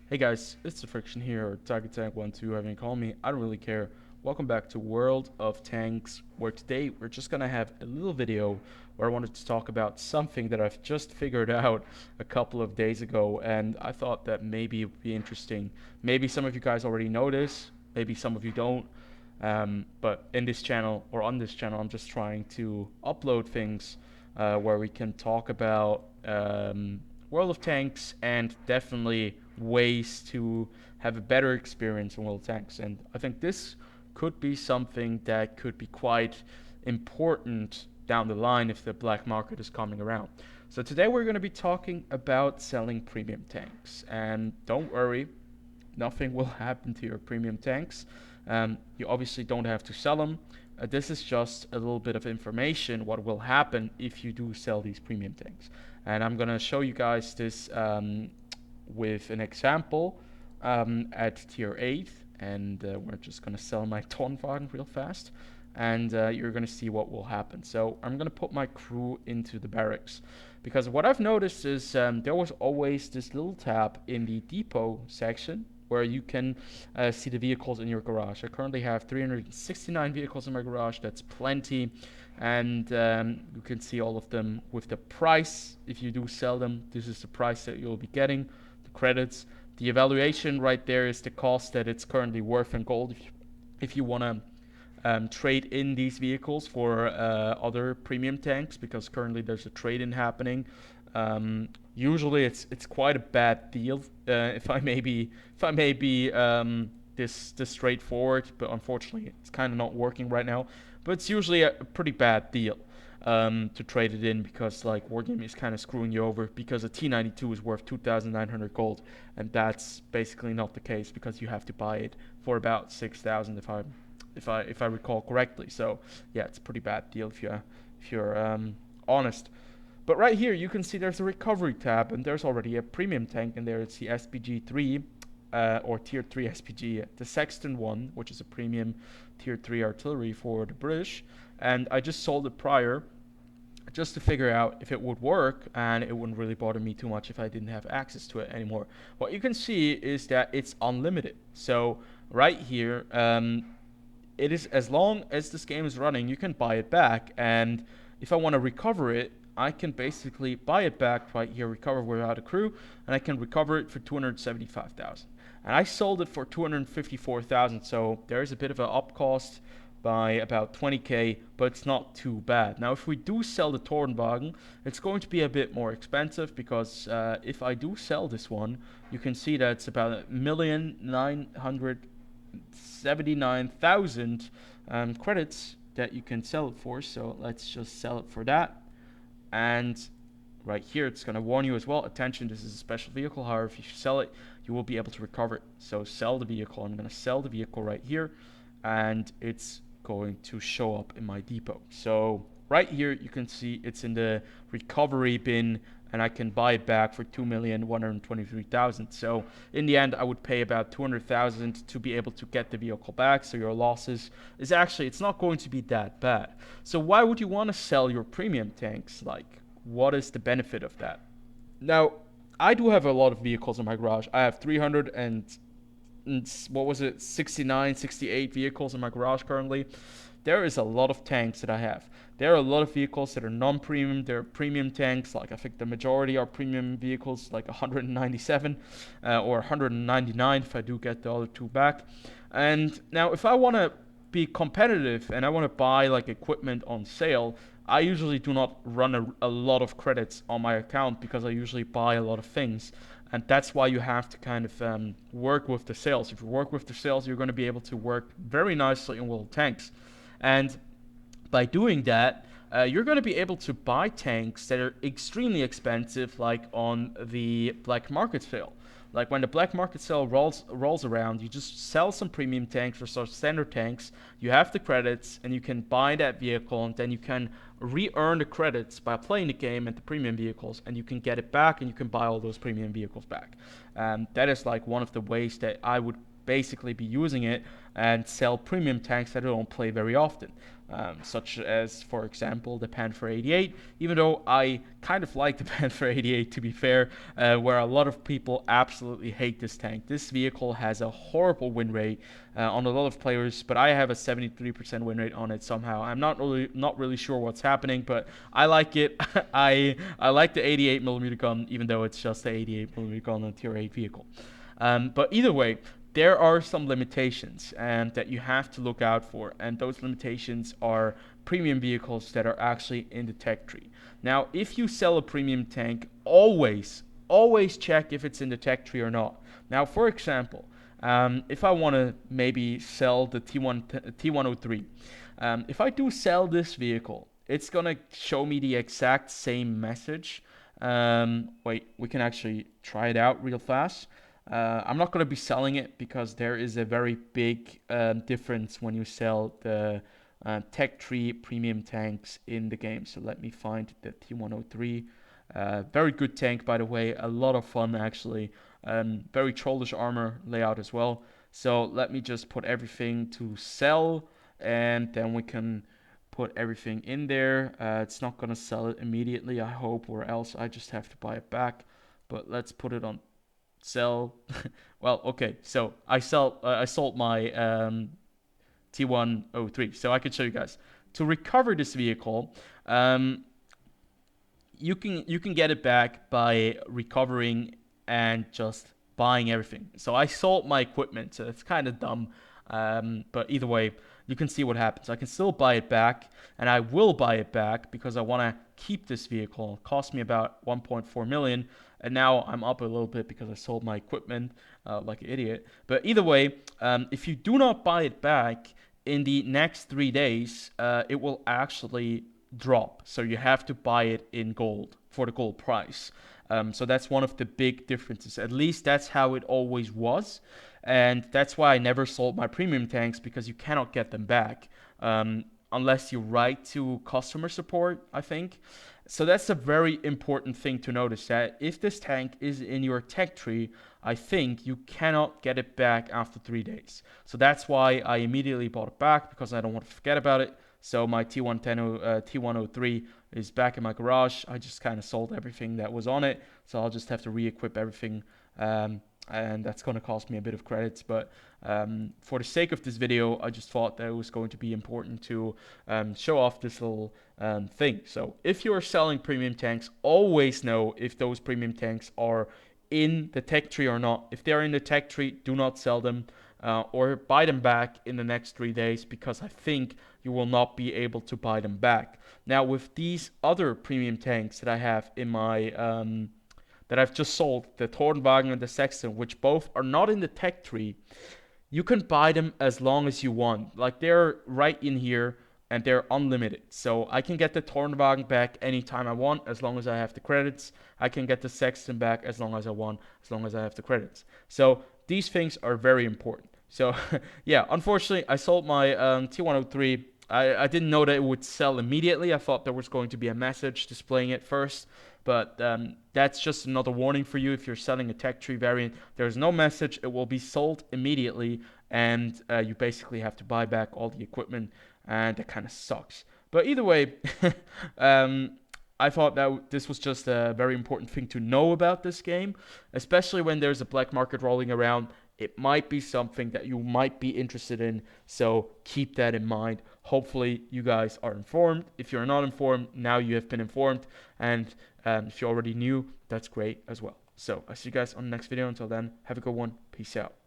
Hey guys, it's TheFrXion here, or TigerTank12, however you call me, I don't really care. Welcome back to World of Tanks, where today we're just gonna have a little video where I wanted to talk about something that I've just figured out a couple of days ago, and I thought that maybe it would be interesting. Maybe some of you guys already know this, maybe some of you don't, but in this channel, or on this channel, I'm just trying to upload things where we can talk about World of Tanks and definitely ways to have a better experience in World of Tanks. And I think this could be something that could be quite important down the line if the black market is coming around. So today we're going to be talking about selling premium tanks. And don't worry, nothing will happen to your premium tanks. You obviously don't have to sell them. This is just a little bit of information what will happen if you do sell these premium tanks. And I'm going to show you guys this with an example at tier 8. And we're just going to sell my Tonwagen real fast. And you're going to see what will happen. So I'm going to put my crew into the barracks. Because what I've noticed is there was always this little tab in the depot section where you can see the vehicles in your garage. I currently have 369 vehicles in my garage. That's plenty. And you can see all of them with the price. If you do sell them, this is the price that you'll be getting, the credits. The evaluation right there is the cost that it's currently worth in gold. If you want to trade in these vehicles for other premium tanks, because currently there's a trade-in happening. Usually it's quite a bad deal, if I may be this straightforward, but unfortunately it's kind of not working right now. But it's usually a pretty bad deal to trade it in, because like Wargame is kind of screwing you over, because a T92 is worth 2,900 gold, and that's basically not the case, because you have to buy it for about 6,000 if I recall correctly. So yeah, it's a pretty bad deal if you're honest. But right here you can see there's a recovery tab, and there's already a premium tank in there. It's the SPG 3 or tier 3 SPG, the Sexton one, which is a premium tier 3 artillery for the British. And I just sold it prior just to figure out if it would work, and it wouldn't really bother me too much if I didn't have access to it anymore. What you can see is that it's unlimited. So right here, it is, as long as this game is running, you can buy it back. And if I want to recover it, I can basically buy it back right here, recover without a crew, and I can recover it for 275,000. And I sold it for 254,000, so there is a bit of an up cost by about 20k, but it's not too bad. Now, if we do sell the Tornwagen, it's going to be a bit more expensive, because if I do sell this one, you can see that it's about 1,979,000 credits that you can sell it for. So let's just sell it for that. And right here it's going to warn you as well, attention, this is a special vehicle. However, if you sell it, you will be able to recover it. So sell the vehicle. I'm going to sell the vehicle right here, and it's going to show up in my depot. So right here you can see it's in the recovery bin, and I can buy it back for 2,123,000. So in the end, I would pay about 200,000 to be able to get the vehicle back. So your losses is actually, it's not going to be that bad. So why would you want to sell your premium tanks? Like, what is the benefit of that? Now, I do have a lot of vehicles in my garage. I have 300 and what was it, 69, 68 vehicles in my garage currently. There is a lot of tanks that I have. There are a lot of vehicles that are non-premium. They're premium tanks. Like, I think the majority are premium vehicles, like 197 or 199 if I do get the other two back. And now, if I want to be competitive and I want to buy like equipment on sale, I usually do not run a lot of credits on my account, because I usually buy a lot of things. And that's why you have to kind of work with the sales. If you work with the sales, you're going to be able to work very nicely in World Tanks. And by doing that, you're going to be able to buy tanks that are extremely expensive, like on the black market sale. Like when the black market sale rolls around, you just sell some premium tanks or some standard tanks. You have the credits, and you can buy that vehicle, and then you can re-earn the credits by playing the game and the premium vehicles, and you can get it back, and you can buy all those premium vehicles back. That is like one of the ways that I would basically be using it and sell premium tanks that I don't play very often. Such as, for example, the Panther 88, even though I kind of like the Panther 88 to be fair, where a lot of people absolutely hate this tank. This vehicle has a horrible win rate on a lot of players, but I have a 73% win rate on it somehow. I'm not really sure what's happening, but I like it. I like the 88mm gun, even though it's just the 88mm gun on a tier 8 vehicle. But either way, there are some limitations that you have to look out for, and those limitations are premium vehicles that are actually in the tech tree. Now, if you sell a premium tank, always check if it's in the tech tree or not. Now, for example, if I want to maybe sell the T103, if I do sell this vehicle, it's gonna show me the exact same message. Wait, we can actually try it out real fast. I'm not going to be selling it because there is a very big difference when you sell the Tech Tree premium tanks in the game. So let me find the T103. Very good tank, by the way. A lot of fun, actually. Very trollish armor layout as well. So let me just put everything to sell, and then we can put everything in there. It's not going to sell it immediately, I hope, or else I just have to buy it back. But let's put it on sell. Well, okay, so I sold my T103, so I can show you guys. To recover this vehicle, you can get it back by recovering and just buying everything. So I sold my equipment, so it's kind of dumb, but either way, you can see what happens. I can still buy it back, and I will buy it back because I want to keep this vehicle. It cost me about 1.4 million, and now I'm up a little bit because I sold my equipment like an idiot. But either way, if you do not buy it back in the next 3 days, it will actually drop. So you have to buy it in gold for the gold price. So that's one of the big differences. At least that's how it always was. And that's why I never sold my premium tanks, because you cannot get them back unless you write to customer support, I think. So that's a very important thing to notice, that if this tank is in your tech tree, I think you cannot get it back after 3 days. So that's why I immediately bought it back, because I don't want to forget about it. So my T103 is back in my garage. I just kind of sold everything that was on it. So I'll just have to re-equip everything. And that's going to cost me a bit of credits. But for the sake of this video, I just thought that it was going to be important to show off this little thing. So if you're selling premium tanks, always know if those premium tanks are in the tech tree or not. If they're in the tech tree, do not sell them. Or buy them back in the next 3 days, because I think you will not be able to buy them back. Now, with these other premium tanks that I have in my that I've just sold, the Tornwagen and the Sexton, which both are not in the tech tree, you can buy them as long as you want. Like, they're right in here and they're unlimited. So I can get the Tornwagen back anytime I want, as long as I have the credits. I can get the Sexton back as long as I want, as long as I have the credits. So these things are very important. So yeah, unfortunately, I sold my T103. I didn't know that it would sell immediately. I thought there was going to be a message displaying it first. But that's just another warning for you. If you're selling a tech tree variant, there's no message. It will be sold immediately, and you basically have to buy back all the equipment, and that kind of sucks. But either way, I thought that this was just a very important thing to know about this game, especially when there's a black market rolling around. It might be something that you might be interested in, so keep that in mind. Hopefully you guys are informed. If you're not informed, now you have been informed, and if you already knew, that's great as well. So I'll see you guys on the next video. Until then, have a good one. Peace out.